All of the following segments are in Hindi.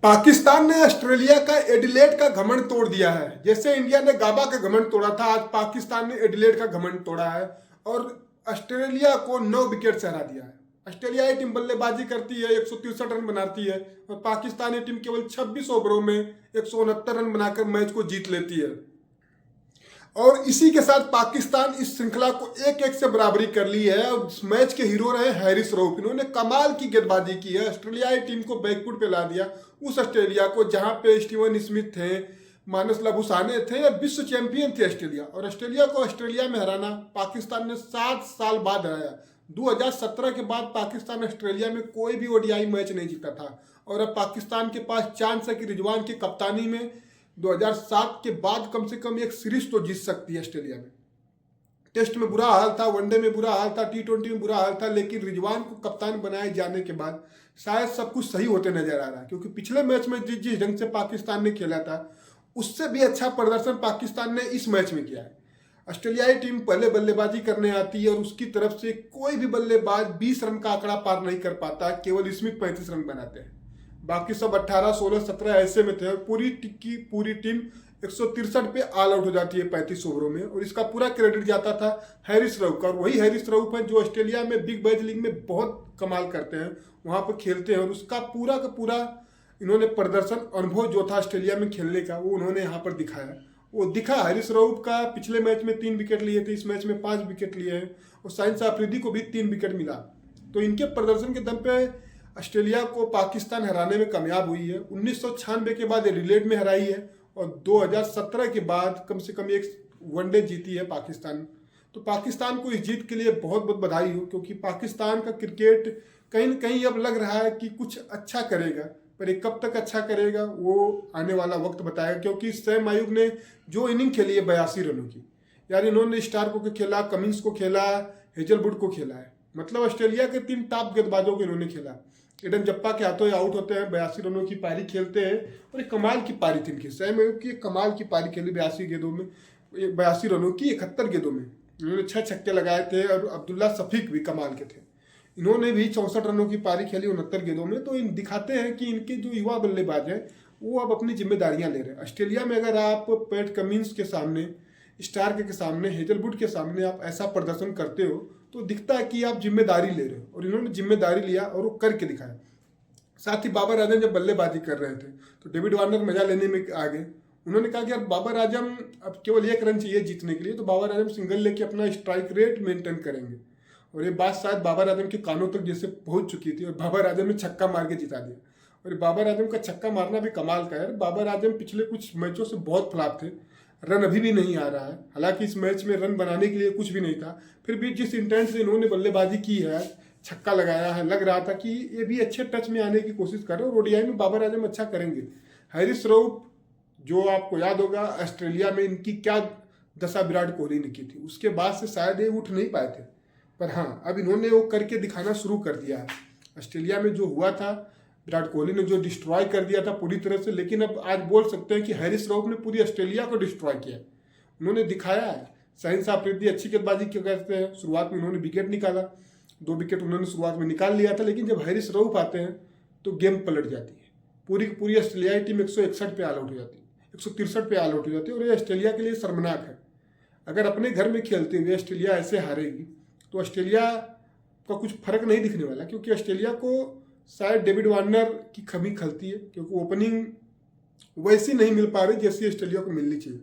पाकिस्तान ने ऑस्ट्रेलिया का एडिलेड का घमंड तोड़ दिया है। जैसे इंडिया ने गाबा का घमंड तोड़ा था, आज पाकिस्तान ने एडिलेड का घमंड तोड़ा है और ऑस्ट्रेलिया को 9 विकेट से हरा दिया है। ऑस्ट्रेलियाई टीम बल्लेबाजी करती है, 163 रन बनाती है और पाकिस्तानी टीम केवल 26 ओवरों में 169 रन बनाकर मैच को जीत लेती है। और इसी के साथ पाकिस्तान इस श्रृंखला को 1-1 से बराबरी कर ली है। और इस मैच के हीरो रहे हैरिस रऊफ। इन्होंने कमाल की गेंदबाजी की है, ऑस्ट्रेलियाई टीम को बैकफुट पे ला दिया। उस ऑस्ट्रेलिया को जहां पे स्टीवन स्मिथ थे, मानस लाबुसाने थे, विश्व चैंपियन थे ऑस्ट्रेलिया, और ऑस्ट्रेलिया को ऑस्ट्रेलिया में हराना पाकिस्तान ने 7 साल बाद हराया। 2017 के बाद पाकिस्तान ऑस्ट्रेलिया में कोई भी ओडीआई मैच नहीं जीता था और अब पाकिस्तान के पास चांस है कि रिजवान की कप्तानी में 2007 के बाद कम से कम एक सीरीज तो जीत सकती है ऑस्ट्रेलिया में। टेस्ट में बुरा हाल था, वनडे में बुरा हाल था, T20 में बुरा हाल था, लेकिन रिजवान को कप्तान बनाए जाने के बाद शायद सब कुछ सही होते नजर आ रहा है। क्योंकि पिछले मैच में जिस ढंग से पाकिस्तान ने खेला था उससे भी अच्छा प्रदर्शन पाकिस्तान ने इस मैच में किया है। ऑस्ट्रेलियाई टीम पहले बल्लेबाजी करने आती है और उसकी तरफ से कोई भी बल्लेबाज 20 रन का आंकड़ा पार नहीं कर पाता, केवल स्मिथ 35 रन बनाते हैं। बाकी सब 18, 16, 17 ऐसे में थे और पूरी टीम 163 पे ऑल आउट हो जाती है 35 ओवरों में। और इसका पूरा क्रेडिट जाता था हैरिस रऊफ का। और वही हैरिस रऊफ है जो ऑस्ट्रेलिया में बिग बैश लीग में बहुत कमाल करते हैं, वहाँ पर खेलते हैं और उसका पूरा का पूरा इन्होंने प्रदर्शन, अनुभव जो था ऑस्ट्रेलिया में खेलने का, वो उन्होंने यहाँ पर दिखाया। वो दिखा हैरिस रऊफ का। पिछले मैच में 3 विकेट लिए थे, इस मैच में 5 विकेट लिए हैं और शाहिन अफरीदी को भी 3 विकेट मिला। तो इनके प्रदर्शन के दम पे ऑस्ट्रेलिया को पाकिस्तान हराने में कामयाब हुई है। 1996 के बाद एडिलेड में हराई है और 2017 के बाद कम से कम एक वनडे जीती है पाकिस्तान। तो पाकिस्तान को इस जीत के लिए बहुत बहुत बधाई हो, क्योंकि पाकिस्तान का क्रिकेट कहीं न कहीं अब लग रहा है कि कुछ अच्छा करेगा, पर ये कब तक अच्छा करेगा वो आने वाला वक्त बताएगा। क्योंकि शोएब अयूब ने जो इनिंग खेली है 82 रनों की, यार इन्होंने स्टार्क को खेला, कमिंस को खेला, हेजलवुड को खेला है, मतलब ऑस्ट्रेलिया के 3 टॉप गेंदबाजों को इन्होंने खेला। एडन जप्पा के हाथों आउट होते हैं, 82 रनों की पारी खेलते हैं और एक कमाल की पारी थी इनकी। शोएब अयूब की कमाल की पारी खेली 82 गेंदों में, 82 रनों की 71 गेंदों में इन्होंने 6 छक्के लगाए थे। और अब्दुल्ला शफीक भी कमाल के थे, इन्होंने भी 64 रनों की पारी खेली 69 गेंदों में। तो इन दिखाते हैं कि इनके जो युवा बल्लेबाज हैं वो अब अपनी जिम्मेदारियां ले रहे हैं। ऑस्ट्रेलिया में अगर आप पैट कमिंस के सामने, स्टार्क के सामने, हेजलवुड के सामने आप ऐसा प्रदर्शन करते हो तो दिखता है कि आप जिम्मेदारी ले रहे हो, और इन्होंने जिम्मेदारी लिया और वो करके दिखाया। साथ ही बाबर आजम जब बल्लेबाजी कर रहे थे तो डेविड वार्नर मजा लेने में आ गए। उन्होंने कहा कि यार बाबर आजम अब केवल 1 रन चाहिए जीतने के लिए, तो बाबर आजम सिंगल लेके अपना स्ट्राइक रेट मेंटेन करेंगे। और ये बात शायद बाबर आजम के कानों तक जैसे पहुंच चुकी थी और बाबर आजम ने छक्का मार के जिता दिया। और बाबर आजम का छक्का मारना भी कमाल का है। बाबर आजम पिछले कुछ मैचों से बहुत फ्लॉप थे, रन अभी भी नहीं आ रहा है। हालांकि इस मैच में रन बनाने के लिए कुछ भी नहीं था, फिर भी जिस इंटेंट से इन्होंने बल्लेबाजी की है, छक्का लगाया है, लग रहा था कि ये भी अच्छे टच में आने की कोशिश कर रहे हैं और ओडीआई में बाबर आजम अच्छा करेंगे। हैरिस रऊफ, जो आपको याद होगा ऑस्ट्रेलिया में इनकी क्या दशा विराट कोहली ने की थी, उसके बाद से शायद ये उठ नहीं पाए थे, पर हाँ अब इन्होंने वो करके दिखाना शुरू कर दिया है। ऑस्ट्रेलिया में जो हुआ था, विराट कोहली ने जो डिस्ट्रॉय कर दिया था पूरी तरह से, लेकिन अब आज बोल सकते हैं कि हैरिस रऊफ ने पूरी ऑस्ट्रेलिया को डिस्ट्रॉय किया। उन्होंने दिखाया है। शाहिन अफरीदी अच्छी गेंदबाजी क्यों करते हैं, शुरुआत में उन्होंने विकेट निकाला, 2 विकेट उन्होंने शुरुआत में निकाल लिया था, लेकिन जब हैरिस रऊफ आते हैं तो गेम पलट जाती है। पूरी की पूरी ऑस्ट्रेलियाई टीम 161 पे ऑल आउट हो जाती है, 163 पे ऑल आउट हो जाती है। और ये ऑस्ट्रेलिया के लिए शर्मनाक है। अगर अपने घर में खेलते हुए ऑस्ट्रेलिया ऐसे हारेगी तो ऑस्ट्रेलिया का कुछ फर्क नहीं दिखने वाला, क्योंकि ऑस्ट्रेलिया को शायद डेविड वार्नर की कमी खलती है, क्योंकि ओपनिंग वैसी नहीं मिल पा रही जैसी ऑस्ट्रेलिया को मिलनी चाहिए।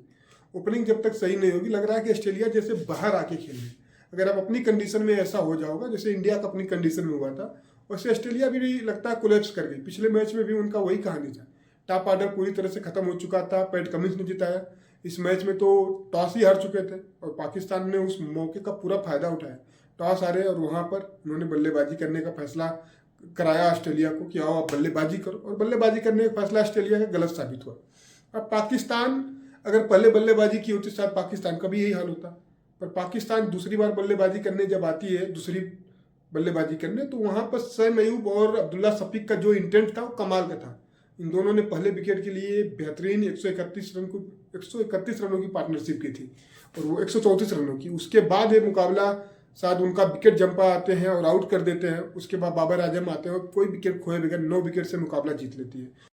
ओपनिंग जब तक सही नहीं होगी, लग रहा है कि ऑस्ट्रेलिया जैसे बाहर आके खेले। अगर आप अपनी कंडीशन में ऐसा हो जाओगा जैसे इंडिया का अपनी कंडीशन में हुआ था, वैसे ऑस्ट्रेलिया भी लगता है कोलैप्स कर गई। पिछले मैच में भी उनका वही कहानी था, टॉप ऑर्डर पूरी तरह से खत्म हो चुका था, पैट कमिंस ने जिताया। इस मैच में तो टॉस ही हार चुके थे और पाकिस्तान ने उस मौके का पूरा फायदा उठाया। टॉस हारे और वहाँ पर उन्होंने बल्लेबाजी करने का फैसला कराया ऑस्ट्रेलिया को कि आओ आप बल्लेबाजी करो, और बल्लेबाजी करने का फैसला ऑस्ट्रेलिया का गलत साबित हुआ। अब पाकिस्तान अगर पहले बल्लेबाजी की होती शायद पाकिस्तान का भी यही हाल होता, पर पाकिस्तान दूसरी बार बल्लेबाजी करने जब आती है, दूसरी बल्लेबाजी करने, तो वहाँ पर शोएब अयूब और अब्दुल्ला शफीक का जो इंटेंट था वो कमाल का था। इन दोनों ने पहले विकेट के लिए बेहतरीन 131 रनों की पार्टनरशिप की थी और वो 134 रनों की। उसके बाद ये मुकाबला शायद उनका विकेट जंपा आते हैं और आउट कर देते हैं, उसके बाद बाबर आजम आते हैं और कोई विकेट खोए बगैर 9 विकेट से मुकाबला जीत लेती है।